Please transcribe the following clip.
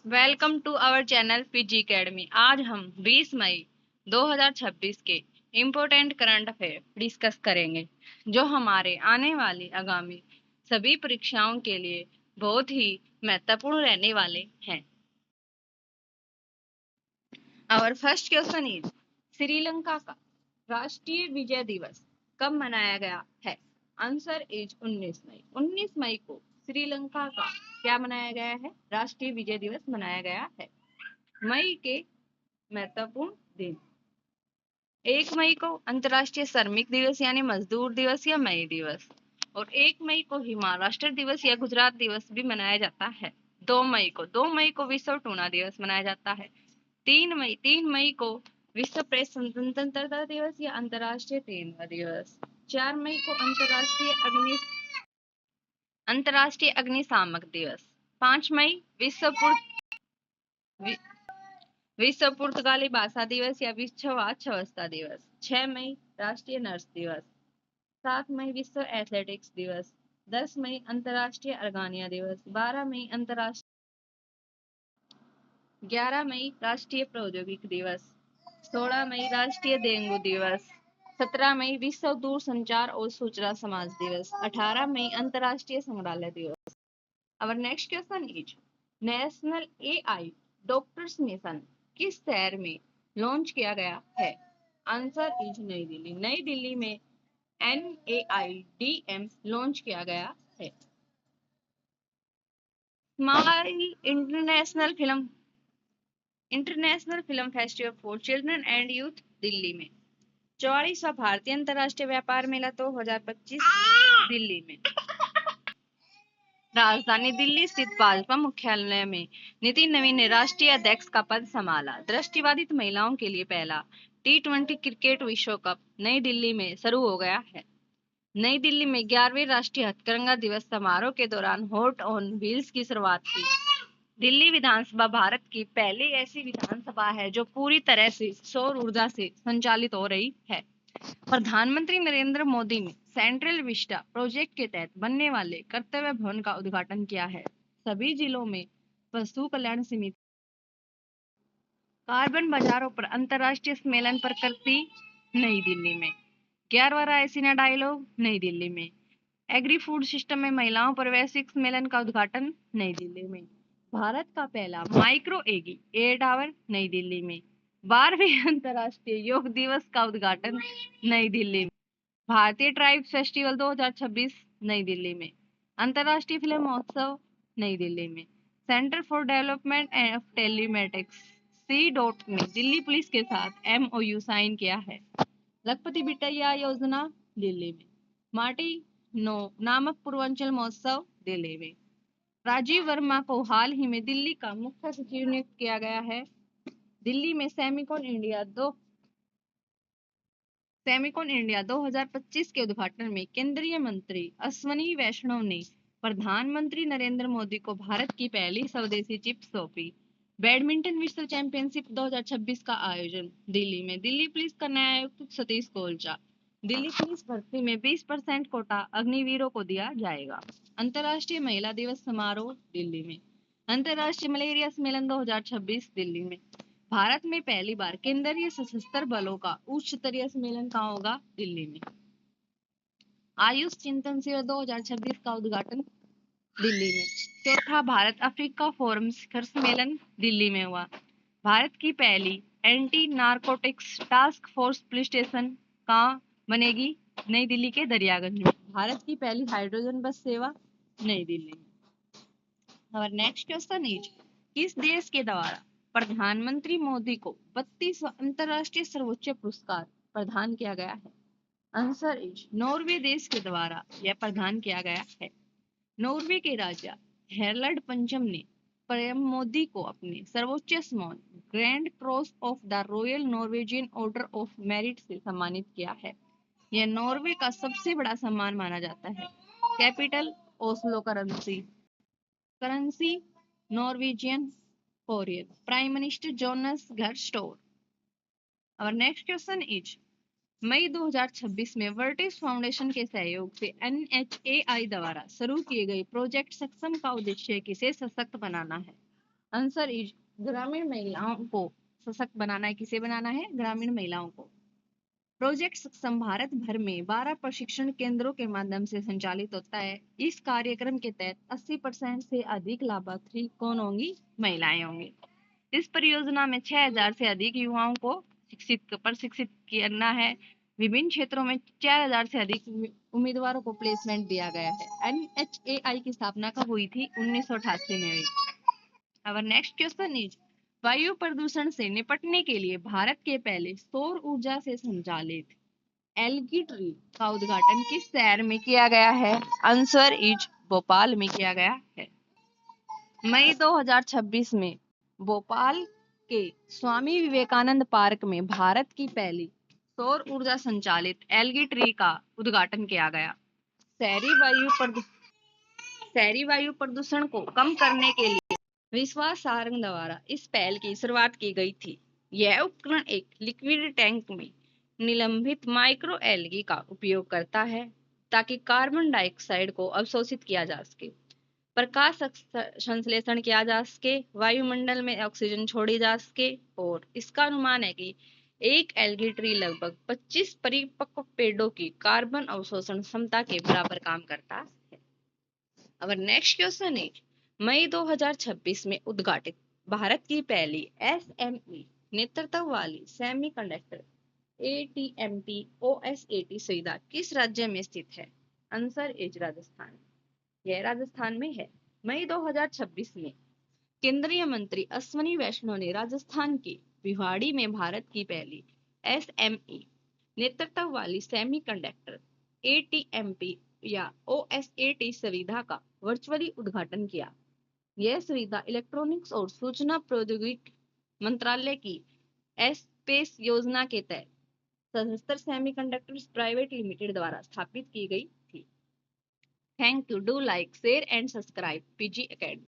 Welcome to our channel PG academy. आज हम 20 मई 2026 के इम्पोर्टेंट करंट अफेयर डिस्कस करेंगे, जो हमारे आने वाली आगामी सभी परीक्षाओं के लिए बहुत ही महत्वपूर्ण रहने वाले हैं। Our first question is, Sri Lanka का राष्ट्रीय विजय दिवस कब मनाया गया है? आंसर इज 19 मई। 19 मई को श्रीलंका का क्या मनाया गया है? राष्ट्रीय विजय दिवस मनाया गया है। मई के महत्वपूर्ण दिन: 1 मई को अंतर्राष्ट्रीय श्रमिक दिवस यानी मजदूर दिवस या मई दिवस, और 1 मई को ही महाराष्ट्र दिवस या गुजरात दिवस भी मनाया जाता है। 2 मई को विश्व टूना दिवस मनाया जाता है। 3 मई को विश्व प्रेस स्वतंत्रता दिवस या अंतर्राष्ट्रीय तेंदुआ दिवस। 4 मई को अंतर्राष्ट्रीय अग्निशामक दिवस। 5 मई विश्व पुर्तगाली भाषा दिवस या विश्व अर्थव्यवस्था दिवस। 6 मई राष्ट्रीय नर्स दिवस। 7 मई विश्व एथलेटिक्स दिवस। 10 मई अंतर्राष्ट्रीय अर्गानिया दिवस। 11 मई राष्ट्रीय प्रौद्योगिकी दिवस। 16 मई राष्ट्रीय डेंगू दिवस। 17 मई विश्व दूरसंचार और सूचना समाज दिवस। 18 मई अंतर्राष्ट्रीय संग्रहालय दिवस। Our next question is, national AI doctors mission किस शहर में लॉन्च किया गया है? आंसर इज नई दिल्ली। नई दिल्ली में NAIDM लॉन्च किया गया है। Smile international film festival for children and youth Delhi में। 44वां भारतीय अंतर्राष्ट्रीय व्यापार मेला 2025 दिल्ली में। राजधानी दिल्ली स्थित भाजपा मुख्यालय में नितिन नवीन ने राष्ट्रीय अध्यक्ष का पद संभाला। दृष्टिबाधित महिलाओं के लिए पहला T20 क्रिकेट विश्व कप नई दिल्ली में शुरू हो गया है। नई दिल्ली में 11वें राष्ट्रीय हथकरघा दिवस समारोह के दौरान हॉट ऑन व्हील्स की शुरुआत की। दिल्ली विधानसभा भारत की पहली ऐसी विधानसभा है जो पूरी तरह से सौर ऊर्जा से संचालित हो रही है। प्रधानमंत्री नरेंद्र मोदी ने सेंट्रल विस्टा प्रोजेक्ट के तहत बनने वाले कर्तव्य भवन का उद्घाटन किया है। सभी जिलों में पशु कल्याण समिति कार्बन बाजारों पर अंतर्राष्ट्रीय सम्मेलन पर करती नई दिल्ली में। 11वां रायसीना डायलॉग नई दिल्ली में। एग्री फूड सिस्टम में महिलाओं पर वैश्विक सम्मेलन का उद्घाटन नई दिल्ली में। भारत का पहला माइक्रो एगी एयर टावर नई दिल्ली में। 12वें अंतर्राष्ट्रीय योग दिवस का उद्घाटन नई दिल्ली में। भारतीय ट्राइब्स फेस्टिवल 2026 नई दिल्ली में। अंतर्राष्ट्रीय फिल्म महोत्सव नई दिल्ली में। Centre for development of telematics C में दिल्ली पुलिस के साथ MOU साइन किया है। लखपति बिटिया योजना दिल्ली में। माटी नो नामक पूर्वांचल महोत्सव दिल्ली में। राजीव वर्मा को हाल ही में दिल्ली का मुख्य सचिव नियुक्त किया गया है। दिल्ली में सेमिकॉन इंडिया 2025 के उद्घाटन में केंद्रीय मंत्री अश्विनी वैष्णव ने प्रधानमंत्री नरेंद्र मोदी को भारत की पहली स्वदेशी चिप सौंपी। बैडमिंटन विश्व चैंपियनशिप 2026 का आयोजन दिल्ली में। दिल्ली पुलिस का नया आयुक्त सतीश गोलचा। दिल्ली पुलिस भर्ती में 20% कोटा अग्निवीरों को दिया जाएगा। अंतर्राष्ट्रीय महिला दिवस समारोह दिल्ली में। अंतर्राष्ट्रीय मलेरिया सम्मेलन 2026 दिल्ली में। भारत में पहली बार केंद्रीय सशस्त्र बलों का उच्च स्तरीय सम्मेलन कहाँ होगा? दिल्ली में। आयुष चिंतन शिविर 2026 का उद्घाटन दिल्ली में। चौथा भारत अफ्रीका फोरम शिखर सम्मेलन दिल्ली में हुआ। भारत की पहली anti narcotics task force police station कहाँ बनेगी? नई दिल्ली के दरियागंज में। भारत की पहली हाइड्रोजन बस सेवा नई दिल्ली में। और नेक्स्ट क्वेश्चन इज, किस देश के द्वारा प्रधानमंत्री मोदी को 32वां अंतर्राष्ट्रीय सर्वोच्च पुरस्कार प्रदान किया गया है? आंसर इज नॉर्वे देश के द्वारा यह प्रदान किया गया है। नॉर्वे के राजा हेरल्ड पंचम ने पीएम मोदी को अपने सर्वोच्च सम्मान grand cross of the royal Norwegian order of merit से सम्मानित किया है। यह नॉर्वे का सबसे बड़ा सम्मान माना जाता है। Capital Oslo currency Norwegian Korean. Prime minister Jonas घर स्टोर। और नेक्स्ट क्वेश्चन इज, मई 2026 में वर्टिस फाउंडेशन के सहयोग से NHAI द्वारा शुरू किए गए प्रोजेक्ट सक्षम का उद्देश्य किसे सशक्त बनाना है? आंसर इज ग्रामीण महिलाओं को सशक्त बनाना है। किसे बनाना है? ग्रामीण महिलाओं को। प्रोजेक्ट सक्षम भारत भर में 12 प्रशिक्षण केंद्रों के माध्यम से संचालित होता है। इस कार्यक्रम के तहत 80% से अधिक लाभार्थी कौन होंगी? महिलाएं होंगी। इस परियोजना में 6000 से अधिक युवाओं को प्रशिक्षित करना है। विभिन्न क्षेत्रों में 4000 से अधिक उम्मीदवारों को प्लेसमेंट दिया गया है। NHAI की स्थापना कब हुई थी? 1988 में हुई। Our next question is वायु प्रदूषण से निपटने के लिए भारत के पहले सौर ऊर्जा से संचालित एल्गी ट्री का उद्घाटन किस शहर में किया गया है? आंसर इज भोपाल में किया गया है। मई 2026 में भोपाल के स्वामी विवेकानंद पार्क में भारत की पहली सौर ऊर्जा संचालित एल्गी ट्री का उद्घाटन किया गया। शहरी वायु प्रदूषण को कम करने के लिए विश्वास सारंग द्वारा इस पहल की शुरुआत की गई थी। यह उपकरण एक लिक्विड टैंक में निलंबित माइक्रो एल्गी का उपयोग करता है ताकि कार्बन डाइऑक्साइड को अवशोषित किया जा सके, प्रकाश संश्लेषण किया जा सके, वायुमंडल में ऑक्सीजन छोड़ी जा सके और इसका अनुमान है कि एक एल्गी ट्री लगभग 25 परिपक्व पेड़ों की कार्बन अवशोषण क्षमता के बराबर काम करता है। अब नेक्स्ट क्वेश्चन है मई 2026 में उद्घाटित भारत की पहली SME नेतृत्व वाली सेमीकंडक्टर ATMP OSAT सुविधा किस राज्य में स्थित है? Answer is Rajasthan. यह राजस्थान में है। मई 2026 में केंद्रीय मंत्री अश्विनी वैष्णव ने राजस्थान के भिवाड़ी में भारत की पहली SME नेतृत्व वाली सेमीकंडक्टर ATMP या OSAT सुविधा का वर्चुअली उद्घाटन किया। यह सुविधा इलेक्ट्रॉनिक्स और सूचना प्रौद्योगिकी मंत्रालय की स्पेस योजना के तहत सशस्त्र सेमीकंडक्टर्स प्राइवेट लिमिटेड द्वारा स्थापित की गई थी। Thank you. Do like, share and subscribe PG Academy।